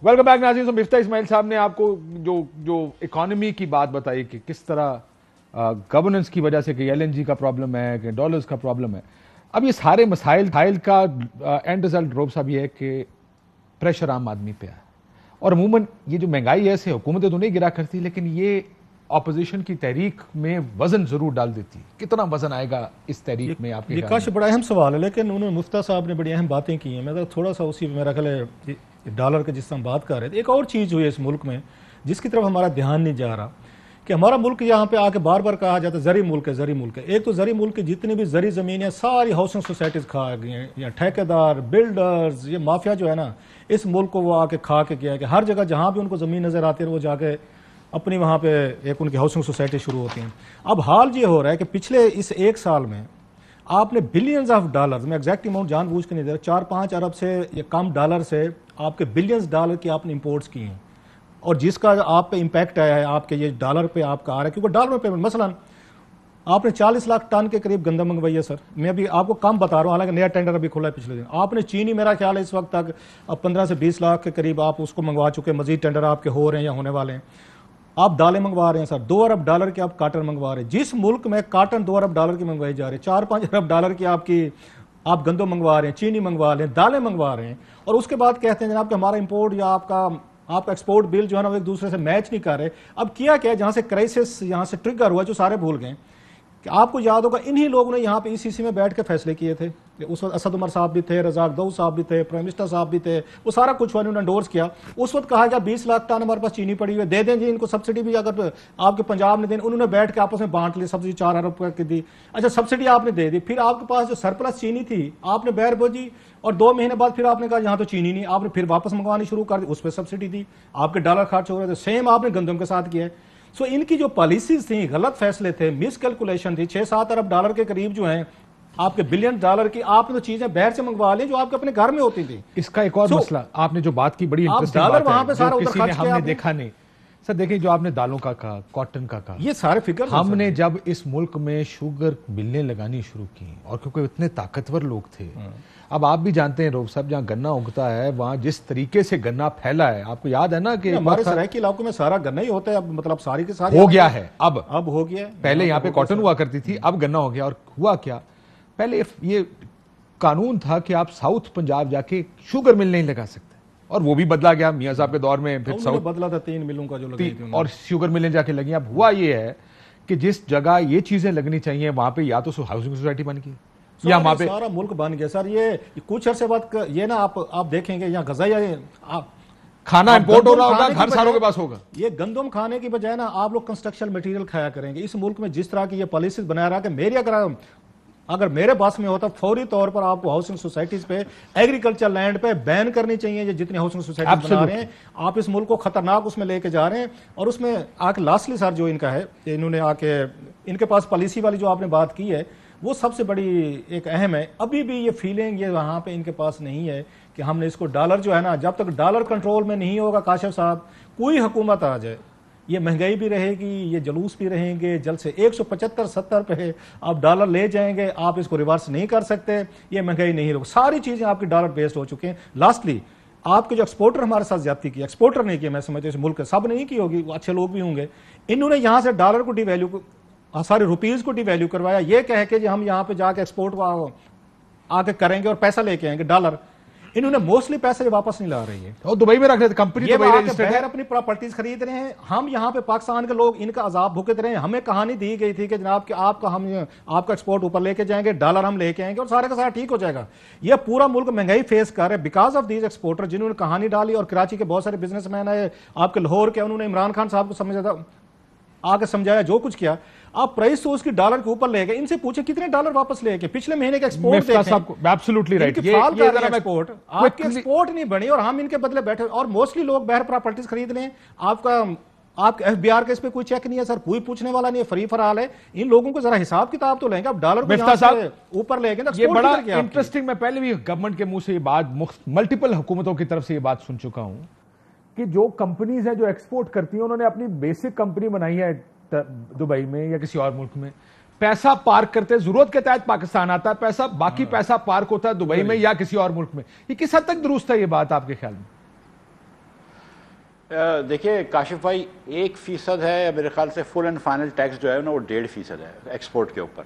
Welcome back ناظرین. مفتاح اسماعیل صاحب نے آپ کو جو اکانومی کی بات بتائی کہ کس طرح گورننس کی وجہ سے کہ ایل این جی کا پرابلم ہے, کہ ڈالرز کا پرابلم ہے. اب یہ سارے مسائل کا اینڈ رزلٹ روب صاحب یہ ہے کہ پریشر عام آدمی پہ ہے. اور عموماً یہ جو مہنگائی ہے اسے حکومتیں تو نہیں گرا کرتی, لیکن یہ اپوزیشن کی تحریک میں وزن ضرور ڈال دیتی. کتنا وزن آئے گا اس تحریک میں آپ کے؟ یہ کاش بڑا اہم سوال ہے, لیکن انہوں نے مفتاح صاحب نے بڑی اہم باتیں کی ہیں. میں تھوڑا سا اسی میرا خیال ہے ڈالر کے جس طرح ہم بات کر رہے تھے, ایک اور چیز ہوئی ہے اس ملک میں جس کی طرف ہمارا دھیان نہیں جا رہا, کہ ہمارا ملک یہاں پہ آ کے بار بار کہا جاتا ہے زرعی ملک ہے, زرعی ملک ہے. ایک تو زرعی ملک کی جتنی بھی زرعی زمینیں ساری ہاؤسنگ سوسائٹیز کھا گئی ہیں, یا ٹھیکیدار, بلڈرز, یہ مافیا جو ہے نا اس ملک کو وہ آ کے کھا کے گیا, کہ ہر جگہ جہاں بھی ان کو زمین نظر آتی ہے وہ جا کے اپنی وہاں پہ ایک ان کی ہاؤسنگ سوسائٹی شروع ہوتی ہیں. اب حال یہ ہو رہا ہے کہ پچھلے اس ایک سال میں آپ نے بلینز آف ڈالرز, میں ایگزیکٹ اماؤنٹ جان بوجھ کے نہیں دے رہا, 4-5 ارب سے یا کم ڈالر سے آپ کے بلینز ڈالر کی آپ نے امپورٹس کی ہیں, اور جس کا آپ پہ امپیکٹ آیا ہے آپ کے یہ ڈالر پہ آپ کا آ رہا ہے, کیونکہ ڈالر میں پیمنٹ مثلا آپ نے 40 لاکھ ٹن کے قریب گندم منگوائی ہے سر. میں ابھی آپ کو کم بتا رہا ہوں, حالانکہ نیا ٹینڈر ابھی کھلا ہے پچھلے دن. آپ نے چینی میرا خیال ہے اس وقت تک اب 15 سے 20 لاکھ کے قریب آپ اس کو منگوا چکے, مزید ٹینڈر آپ کے ہو رہے ہیں یا ہونے والے ہیں. آپ دالیں منگوا رہے ہیں سر, 2 ارب ڈالر کے آپ کاٹن منگوا رہے ہیں. جس ملک میں کاٹن 2 ارب ڈالر کی منگوائی جا رہی ہے, 4-5 ارب ڈالر کی آپ گندم منگوا رہے ہیں, چینی منگوا رہے ہیں, دالیں منگوا رہے ہیں, اور اس کے بعد کہتے ہیں جناب کہ ہمارا امپورٹ یا آپ کا ایکسپورٹ بل جو ہے نا وہ ایک دوسرے سے میچ نہیں کر رہے. اب کیا جہاں سے کرائسس یہاں سے ٹرگر ہوا جو سارے بھول گئے, کہ آپ کو یاد ہوگا انہی لوگوں نے یہاں پہ ای سی سی میں بیٹھ کے فیصلے کیے تھے. اس وقت اسد عمر صاحب بھی تھے, رزاق داؤد صاحب بھی تھے, پرائم منسٹر صاحب بھی تھے, وہ سارا کچھ انہوں نے انڈورس کیا. اس وقت کہا گیا 20 لاکھ ٹن ہمارے پاس چینی پڑی ہوئی ہے, دے دیں جی ان کو سبسڈی بھی, اگر آپ کے پنجاب نے دیں. انہوں نے بیٹھ کے آپس میں بانٹ لی, سبسڈی 4 ارب کی دی. اچھا سبسڈی آپ نے دے دی, پھر آپ کے پاس جو سرپلس چینی تھی آپ نے بیر بوجھی, اور 2 مہینے بعد پھر آپ نے کہا یہاں تو چینی نہیں, آپ نے پھر واپس منگوانی شروع کر دی, اس پہ سبسڈی دی, آپ کے ڈالر خرچ ہو رہے تھے. سیم آپ نے گندم کے ساتھ کیا ہے. سو ان کی جو پالیسیز تھیں, غلط فیصلے تھے, مس کیلکولیشن تھی, 6-7 ارب ڈالر کے قریب جو ہیں آپ کے بلین ڈالر کی آپ نے تو چیزیں باہر سے منگوا لیں جو آپ کے اپنے گھر میں ہوتی تھی. اس کا ایک اور مسئلہ آپ نے جو بات کی بڑی انٹرسٹنگ بات ہے, جو کسی نے ہم نے دیکھا نہیں سر. دیکھیں جو آپ نے دالوں کا کہا, کاٹن کا کہا, یہ سارے فگر ہم نے جب اس ملک میں شوگر ملیں لگانی شروع کی, اور کیونکہ اتنے طاقتور لوگ تھے. اب آپ بھی جانتے ہیں روب صاحب, جہاں گنا اگتا ہے وہاں جس طریقے سے گنا پھیلا ہے, آپ کو یاد ہے نا کہ ہمارے سرائیکی علاقوں میں سارا گنا ہی ہوتا ہے. اب مطلب ساری کے ساری ہو گیا ہے, اب ہو گیا. پہلے یہاں پہ کاٹن ہوا کرتی تھی, اب گنا ہو گیا. اور ہوا کیا, پہلے یہ قانون تھا کہ آپ ساؤتھ پنجاب جا کے شوگر مل نہیں لگا سکتے, اور وہ بھی بدلا گیا میاں صاحب کے دور میں. پھر ساؤتھ بدلا تھا 3 ملوں کا جو لگی تھی, اور شوگر ملیں جا کے لگی. اب ہوا یہ ہے کہ جس جگہ یہ چیزیں لگنی چاہیے وہاں پہ یا تو ہاؤسنگ سوسائٹی بن گئی یا وہاں پہ سارا ملک بن گیا سر. یہ کچھ عرصے بعد یہ نا آپ دیکھیں گے یہاں غذائیہ کھانا امپورٹ ہو رہا ہوگا, گھر ساروں کے پاس ہوگا. یہ گندم کھانے کی بجائے نا آپ لوگ کنسٹرکشن مٹیریل کھایا کریں گے. اس ملک میں جس طرح کی یہ پالیسیز بنا رہا کہ اگر میرے پاس میں ہوتا فوری طور پر آپ کو ہاؤسنگ سوسائٹیز پہ, ایگریکلچر لینڈ پہ بین کرنی چاہیے. یہ جتنی ہاؤسنگ سوسائٹیز بنا رہے ہیں آپ اس ملک کو خطرناک اس میں لے کے جا رہے ہیں. اور اس میں آ کے لاسٹلی سر جو ان کا ہے, انہوں نے آ کے ان کے پاس پالیسی والی جو آپ نے بات کی ہے وہ سب سے بڑی ایک اہم ہے. ابھی بھی یہ فیلنگ یہ وہاں پہ ان کے پاس نہیں ہے کہ ہم نے اس کو ڈالر جو ہے نا, جب تک ڈالر کنٹرول میں نہیں ہوگا کاشف صاحب, کوئی حکومت آ جائے, یہ مہنگائی بھی رہے گی, یہ جلوس بھی رہیں گے, جلد سے 175-70 پہ آپ ڈالر لے جائیں گے, آپ اس کو ریورس نہیں کر سکتے. یہ مہنگائی نہیں رہے, ساری چیزیں آپ کی ڈالر بیسڈ ہو چکے ہیں. لاسٹلی آپ کے جو ایکسپورٹر ہمارے ساتھ زیادتی کی, ایکسپورٹر نہیں کیا, میں سمجھتا ہوں اس ملک سب نہیں کی ہوگی, اچھے لوگ بھی ہوں گے, انہوں نے یہاں سے ڈالر کو ڈی ویلیو, سارے روپیز کو ڈی ویلیو کروایا, یہ کہہ کے جی ہم یہاں پہ جا کے ایکسپورٹ آ کے کریں گے اور پیسہ لے کے آئیں گے ڈالر. انہوں نے موسٹلی پیسے واپس نہیں لا رہی ہے, اور دبئی میں رکھ رہے تھے, کمپنی دبئی رجسٹرڈ ہے, اپنی پراپرٹیز خرید رہے ہیں. ہم یہاں پہ پاکستان کے لوگ ان کا عذاب بھگت رہے ہیں. ہمیں کہانی دی گئی تھی کہ جناب کہ آپ کا ایکسپورٹ اوپر لے کے جائیں گے, ڈالر ہم لے کے آئیں گے اور سارے کا سارا ٹھیک ہو جائے گا. یہ پورا ملک مہنگائی فیس کر رہے بیکاز آف دیز ایکسپورٹر, جنہوں نے کہانی ڈالی. اور کراچی کے بہت سارے بزنس مین آئے, آپ کے لاہور کے, انہوں نے عمران خان صاحب کو آ کے سمجھایا, جو کچھ کیا. آپ پرائس تو اس کی ڈالر کے اوپر لے گئے, ان سے پوچھے کتنے ڈالر واپس لے گئے پچھلے مہینے کا ایکسپورٹ دیکھیں. ایبسولوٹلی رائٹ, ایکسپورٹ آپ کی ایکسپورٹ نہیں بنی اور ہم ان کے بدلے بیٹھے. اور موسٹلی لوگ باہر پراپرٹیز خرید لیں, آپ ایف بی آر کا اس پہ کوئی چیک نہیں ہے سر, کوئی پوچھنے والا نہیں ہے, فری فرال ہے. ان لوگوں کو ذرا حساب کتاب تو لیں گے. اب ڈالر کو یہاں سے اوپر لے گئے. یہ بڑا انٹرسٹنگ, میں پہلے بھی گورنمنٹ کے منہ سے یہ بات, ملٹیپل حکومتوں کی طرف سے یہ بات سن چکا ہوں کہ جو کمپنیز ہیں جو ایکسپورٹ کرتی ہیں, انہوں نے اپنی بیسک کمپنی بنائی ہے دبئی میں یا کسی اور ملک میں, پیسہ پارک کرتے, ضرورت کے تحت پاکستان آتا ہے پیسہ, باقی پیسہ پارک ہوتا ہے دبئی میں یا کسی اور ملک میں. یہ کس حد تک درست ہے یہ بات آپ کے خیال میں؟ دیکھیے کاشف بھائی 1% ہے میرے خیال سے فل اینڈ فائنل ٹیکس جو ہے نا وہ 1.5% ہے ایکسپورٹ کے اوپر.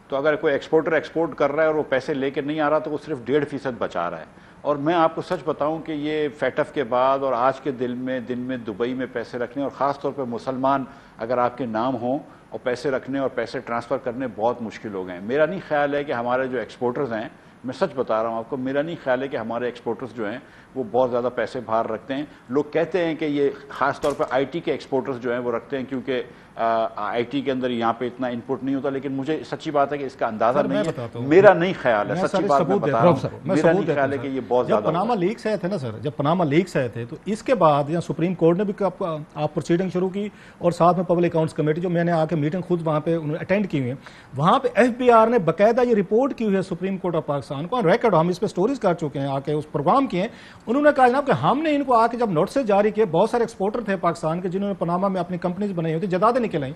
تو اگر کوئی ایکسپورٹر ایکسپورٹ کر رہا ہے اور وہ پیسے لے کے نہیں آ رہا تو وہ صرف 1.5% بچا رہا ہے. اور میں آپ کو سچ بتاؤں کہ یہ فیٹف کے بعد اور آج کے دن میں دبئی میں پیسے رکھنے اور خاص طور پہ مسلمان اگر آپ کے نام ہوں اور پیسے رکھنے اور پیسے ٹرانسفر کرنے بہت مشکل ہو گئے ہیں. میرا نہیں خیال ہے کہ ہمارے جو ایکسپورٹرز ہیں, میں سچ بتا رہا ہوں آپ کو, میرا نہیں خیال ہے کہ ہمارے ایکسپورٹرز جو ہیں وہ بہت زیادہ پیسے باہر رکھتے ہیں. لوگ کہتے ہیں کہ یہ خاص طور پہ آئی ٹی کے ایکسپورٹرز جو ہیں وہ رکھتے ہیں کیونکہ آئی ٹی کے اندر یہاں پہ اتنا ان پٹ نہیں ہوتا, لیکن مجھے سچی بات ہے کہ اس کا اندازہ نہیں ہے. میرا نہیں خیال ہے, سچی بات میں بتا رہا ہوں, میرا نہیں خیال ہے کہ یہ بہت زیادہ. جب پاناما لیکس آئے تھے نا سر, جب پاناما لیکس آئے تھے تو اس کے بعد یہاں سپریم کورٹ نے بھی آپ پروسیڈنگ شروع کی اور ساتھ میں پبلک اکاؤنٹس کمیٹی, جو میں نے آ کے میٹنگ خود وہاں پہ اٹینڈ کی ہوئی ہے, وہاں پہ ایف بی آر نے باقاعدہ یہ رپورٹ کی ہوئی ہے سپریم کورٹ آف پاکستان کو, ریکارڈ ہم اس پہ سٹوریز کر چکے ہیں آ کے اس پروگرام کیے ہیں. انہوں نے کہا جناب کہ ہم نے ان کو آ کے جب نوٹسز جاری کیے, بہت سارے ایکسپورٹر تھے پاکستان کے جنہوں نے پاناما میں اپنی کمپنیز بنائی ہوئی تھی, جدادیں نکلیں.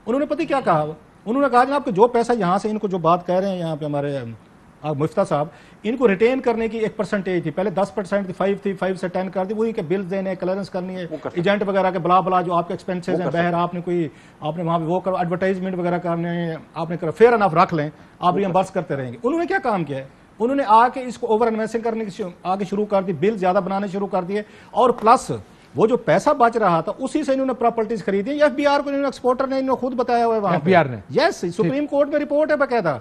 انہوں نے پتہ کیا کہا, انہوں نے کہا جناب کہ جو پیسہ یہاں سے ان کو جو بات کہہ رہے ہیں یہاں پہ ہمارے مفتہ صاحب, ان کو ریٹین کرنے کی 1% تھی, پہلے 10% تھی, 5 تھی, 5 سے 10 کر دی, وہی کہ بلز دینے, کلیئرنس کرنی ہے, ایجنٹ وغیرہ کے بلا بلا جو آپ کے ایکسپینسز ہیں بہر, آپ نے وہاں پہ وہ کرو, ایڈورٹائزمنٹ وغیرہ کرنے ہیں آپ نے کرو, فیئر انف رکھ لیں, آپ ریمبرس کرتے رہیں گے. انہوں نے کیا کام کیا ہے, انہوں نے آ کے اس کو اوور انویسٹنگ کرنے کی آگے شروع کر دی, بل زیادہ بنانے شروع کر دیے, اور پلس وہ جو پیسہ بچ رہا تھا اسی سے انہوں نے پراپرٹیز خریدی. ایف بی آر کو انہوں نے ایکسپورٹر نے خود بتایا ہوا ہے وہاں پہ, یس سپریم کورٹ میں رپورٹ ہے باقاعدہ.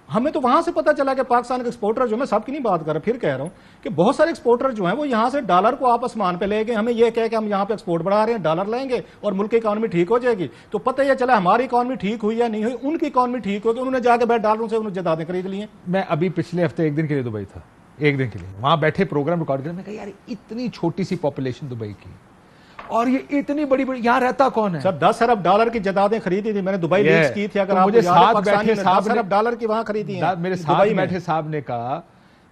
ہمیں تو وہاں سے پتہ چلا کہ پاکستان کے ایکسپورٹر جو, میں سب کی نہیں بات کر رہا, پھر کہہ رہا ہوں کہ بہت سارے ایکسپورٹر جو ہیں وہ یہاں سے ڈالر کو آپ آسمان پہ لے گئے, ہمیں یہ کہہ کہ ہم یہاں پہ ایکسپورٹ بڑھا رہے ہیں, ڈالر لیں گے اور ملک کی اکانومی ٹھیک ہو جائے گی. تو پتہ یہ چلا ہماری اکانومی ٹھیک ہوئی یا نہیں ہوئی, ان کی اکانومی ٹھیک ہوگی, انہوں نے جا کے بیٹھ ڈالروں سے انہوں نے جدادیں خرید لی ہیں. میں ابھی پچھلے ہفتے ایک دن کے لیے دبئی تھا, ایک دن کے لیے وہاں بیٹھے پروگرام ریکارڈ کرنے, میں کہا یار اتنی چھوٹی سی پاپولیشن دبئی کی اور یہ اتنی بڑی یہاں رہتا کون ہے. سر 10 ارب ڈالر کی جدادیں خریدی تھی میں نے, دبئی لیکس کی تھی, اگر آپ مجھے ساتھ بیٹھے 10 ارب ڈالر کی وہاں خریدی ہیں. میرے ساتھ بیٹھے صاحب نے کہا,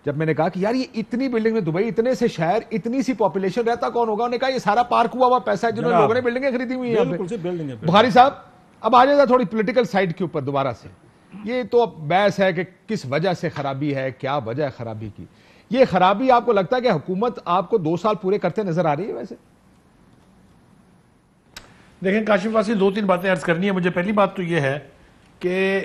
جب میں نے کہا کہ یار یہ اتنی بلڈنگ میں دبئی, اتنے سے شہر, اتنی سی پاپولیشن, رہتا کون ہوگا, انہوں نے کہا یہ سارا پارک ہوا پیسہ ہے جنہوں نے لوگوں نے بلڈنگیں خریدی ہوئی ہیں. بخاری صاحب اب آ جائے تھوڑی پولیٹیکل سائڈ کے اوپر دوبارہ سے. یہ تو اب بحث ہے کہ کس وجہ سے خرابی ہے, کیا وجہ ہے خرابی کی. یہ خرابی آپ کو لگتا ہے کہ حکومت آپ کو 2 سال پورے کرتے نظر آ رہی ہے؟ ویسے دیکھیں کاشف واسی, 2-3 باتیں عرض کرنی ہے مجھے. پہلی بات تو یہ ہے کہ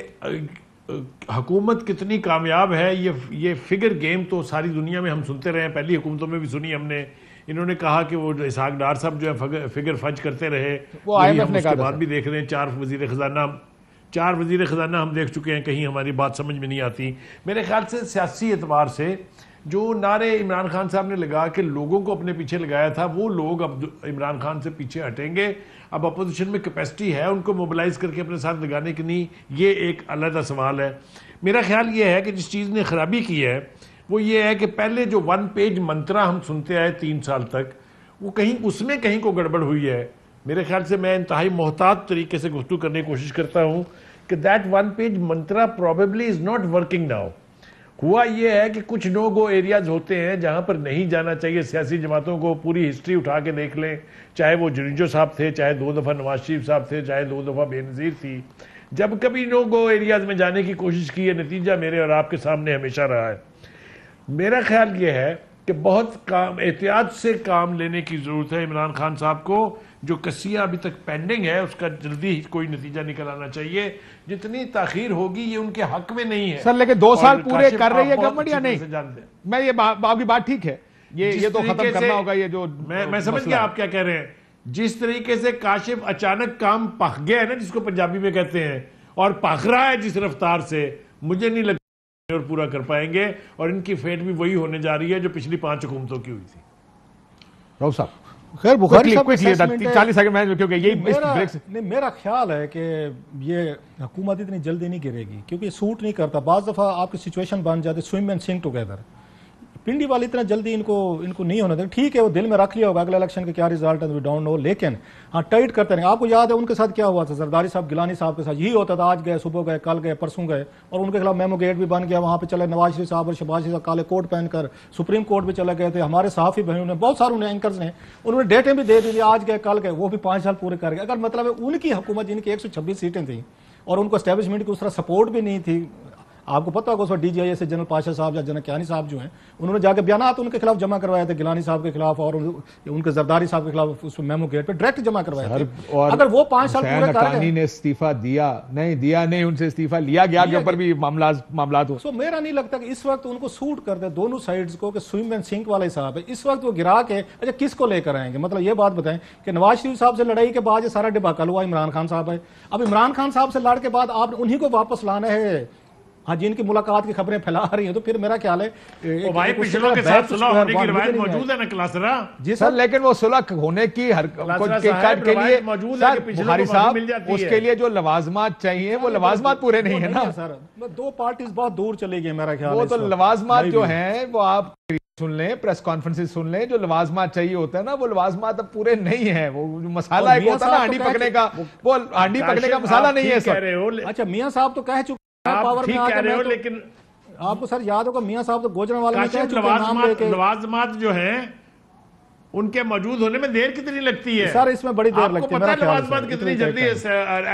حکومت کتنی کامیاب ہے, یہ فگر گیم تو ساری دنیا میں ہم سنتے رہے ہیں, پہلی حکومتوں میں بھی سنی ہم نے. انہوں نے کہا کہ وہ اسحاق ڈار صاحب جو ہے فگر فج کرتے رہے, وہ آئی ایم ایف نے کہا, اس کے بعد بھی دیکھ رہے ہیں 4 وزیر خزانہ ہم دیکھ چکے ہیں, کہیں ہماری بات سمجھ میں نہیں آتی. میرے خیال سے سیاسی اعتبار سے جو نعرے عمران خان صاحب نے لگا کہ لوگوں کو اپنے پیچھے لگایا تھا, وہ لوگ اب عمران خان سے پیچھے ہٹیں گے. اب اپوزیشن میں کیپیسٹی ہے ان کو موبلائز کر کے اپنے ساتھ لگانے کی نہیں, یہ ایک علیحدہ سوال ہے. میرا خیال یہ ہے کہ جس چیز نے خرابی کی ہے وہ یہ ہے کہ پہلے جو 1 پیج منترا ہم سنتے آئے 3 سال تک, وہ کہیں اس میں کہیں کو گڑبڑ ہوئی ہے. میرے خیال سے میں انتہائی محتاط طریقے سے گفتگو کرنے کی کوشش کرتا ہوں کہ that 1 page Myntra probably is not working now. ہوا یہ ہے کہ کچھ نو گو ایریاز ہوتے ہیں جہاں پر نہیں جانا چاہیے. سیاسی جماعتوں کو پوری ہسٹری اٹھا کے دیکھ لیں, چاہے وہ جنیجو صاحب تھے, چاہے 2 دفعہ نواز شریف صاحب تھے, چاہے 2 دفعہ بے نظیر تھی. جب کبھی نو گو ایریاز میں جانے کی کوشش کی ہے, نتیجہ میرے اور آپ کے سامنے ہمیشہ رہا ہے. میرا خیال یہ ہے کہ بہت احتیاط سے کام لینے کی ضرورت ہے عمران خان صاحب کو. جو کسیہ ابھی تک پینڈنگ ہے اس کا جلدی کوئی نتیجہ نکل آنا چاہیے. جتنی تاخیر ہوگی یہ ان کے حق میں نہیں ہے سر, لیکن 2 سال پورے کر رہی ہے گورنمنٹ یا نہیں؟ میں یہ آپ کی بات ٹھیک ہے, یہ تو ختم کرنا ہوگا. یہ جو میں سمجھ گیا آپ کیا کہہ رہے ہیں. جس طریقے سے کاشف اچانک کام پک گیا ہے نا, جس کو پنجابی میں کہتے ہیں, اور پک رہا ہے جس رفتار سے, مجھے نہیں لگتا اور پورا کر پائیں گے. اور ان کی فیٹ بھی وہی ہونے جا رہی ہے جو پچھلی 5 حکومتوں کی ہوئی تھی. راؤ صاحب خیر بخاری صاحب 40 سیکنڈ میں, کیونکہ یہی میرا خیال ہے کہ یہ حکومت اتنی جلدی نہیں گرے گی, کیونکہ یہ سوٹ نہیں کرتا. بعض دفعہ آپ کی سچویشن بن جاتی swim and sink together. Pindi والے اتنا جلدی ان کو نہیں ہونا تھا. ٹھیک ہے وہ دل میں رکھ لیا ہوگا اگلے الیکشن کے کیا رزلٹ ہے, وی ڈونٹ نو, لیکن ہاں ٹائٹ کرتے رہیں. آپ کو یاد ہے ان کے ساتھ کیا ہوا تھا, زرداری صاحب گیلانی صاحب کے ساتھ یہی ہوتا تھا, آج گئے, صبح گئے, کل گئے, پرسوں گئے, اور ان کے خلاف میمو گیٹ بھی بن گیا. وہاں پہ چلے نواز شریف صاحب اور شہباز شریف صاحب کالے کوٹ پہن کر سپریم کورٹ بھی چلے گئے تھے. ہمارے صحافی بہنوں نے, بہت سارے اینکرز نے, انہوں نے ڈیٹیں بھی دے دی, آج گئے کل گئے, وہ بھی 5 سال پورے کر گئے. اگر مطلب ہے ان کی حکومت جن کی 126 سیٹیں تھیں اور ان کو اسٹیبلشمنٹ کی اس طرح سپورٹ بھی نہیں تھی, آپ کو پتا ہوگا اس وقت DGI سے جنرل پاشا صاحب یا جنرل کیانی صاحب جو ہیں انہوں نے جا کے بیانات ان کے خلاف جمع کروائے تھے، گیلانی صاحب کے خلاف اور ان کے زرداری صاحب کے خلاف اس میمو گیٹ پہ ڈائریکٹ جمع کروائے تھے۔ اگر وہ 5 سال پورے کر گئے نے استعفیٰ دیا نہیں ان سے استعفیٰ لیا گیا کے اوپر بھی معاملات ہو۔ سو میرا نہیں لگتا کہ اس وقت ان کو سوٹ کرتے دونوں سائیڈز کو کہ سوئم اینڈ سنک والا حساب ہے، اس وقت وہ گرا کے اچھا کس کو لے کر آئیں گے؟ مطلب یہ بات بتائیں کہ نواز شریف صاحب سے لڑائی کے بعد یہ سارا ڈباکل ہوا، عمران خان صاحب ہے، اب عمران خان صاحب سے لڑ کے بعد آپ نے انہی کو واپس لانا ہے ہاں جن کی ملاقات کی خبریں پھیلا رہی ہیں، تو پھر میرا خیال ہے بھائی پچھلوں کے ساتھ صلح ہونے کی روایت موجود ہے نا کلاسرا جی سر، لیکن وہ صلح ہونے کی کے لیے بخاری صاحب اس کے لیے جو لوازمات چاہیے وہ لوازمات پورے نہیں ہیں نا سر، 2 پارٹیز بہت دور چلی گئی میرا خیال ہے۔ وہ تو لوازمات جو ہیں وہ آپ سن لیں، پریس کانفرنس سن لیں، جو لوازمات چاہیے ہوتا ہے نا وہ لوازمات اب پورے نہیں ہیں۔ وہ مسالہ ایک ہوتا ہے نا ہانڈی پکنے کا، وہ ہانڈی پکنے کا مسالہ نہیں ہے سر۔ اچھا میاں صاحب تو کہہ چکے آپ ٹھیک کہہ رہے ہو، لیکن آپ کو سر یاد ہوگا میاں صاحب تو گوجرانوالے میں کہہ چکے نام لے کے لوازمات جو ہیں ان کے موجود ہونے میں دیر کتنی لگتی ہے سر؟ اس میں بڑی دیر لگتی ہے میرا خیال ہے۔ لوازمات کتنی جلدی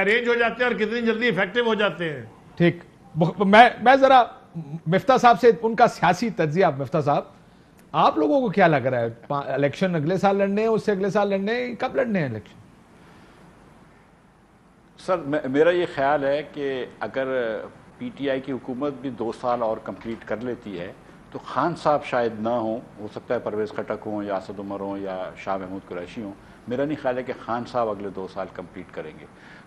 ارینج ہو جاتے ہیں اور کتنی جلدی ایفیکٹو ہو جاتے ہیں۔ ٹھیک، میں ذرا مفتاح صاحب سے ان کا سیاسی تجزیہ، مفتاح صاحب آپ لوگوں کو کیا لگ رہا ہے الیکشن اگلے سال لڑنے ہیں، اس سے اگلے سال لڑنے ہیں، کب لڑنے ہیں الیکشن؟ سر میرا یہ خیال ہے کہ اگر PTI کی حکومت بھی 2 سال اور کمپلیٹ کر لیتی ہے تو خان صاحب شاید نہ ہوں، ہو سکتا ہے پرویز خٹک ہوں یا اسد عمر ہوں یا شاہ محمود قریشی ہوں۔ میرا نہیں خیال ہے کہ خان صاحب اگلے 2 سال کمپلیٹ کریں گے۔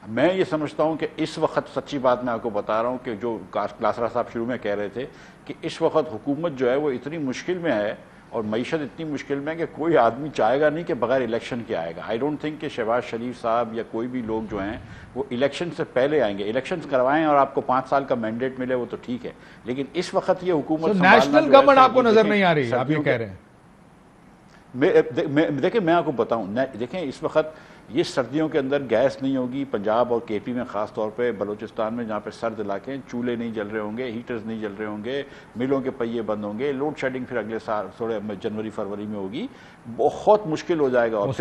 میں یہ سمجھتا ہوں کہ اس وقت سچی بات میں آپ کو بتا رہا ہوں کہ جو کلاسرا صاحب شروع میں کہہ رہے تھے کہ اس وقت حکومت جو ہے وہ اتنی مشکل میں ہے اور معیشت اتنی مشکل میں ہے کہ کوئی آدمی چاہے گا نہیں کہ بغیر الیکشن کے آئے گا۔ آئی ڈونٹ تھنک کہ شہباز شریف صاحب یا کوئی بھی لوگ جو ہیں وہ الیکشن سے پہلے آئیں گے۔ الیکشنز کروائیں اور آپ کو 5 سال کا مینڈیٹ ملے وہ تو ٹھیک ہے، لیکن اس وقت یہ حکومت نیشنل گورنمنٹ آپ کو نظر نہیں آ رہی، آپ یہ کہہ رہے ہیں؟ دیکھیں میں آپ کو بتاؤں، دیکھیں اس وقت یہ سردیوں کے اندر گیس نہیں ہوگی پنجاب اور KP میں، خاص طور پہ بلوچستان میں جہاں پہ سرد علاقے ہیں، چولہے نہیں جل رہے ہوں گے، ہیٹرز نہیں جل رہے ہوں گے، ملوں کے پہیے بند ہوں گے، لوڈ شیڈنگ پھر اگلے سال تھوڑے جنوری فروری میں ہوگی، بہت مشکل ہو جائے گا۔ اور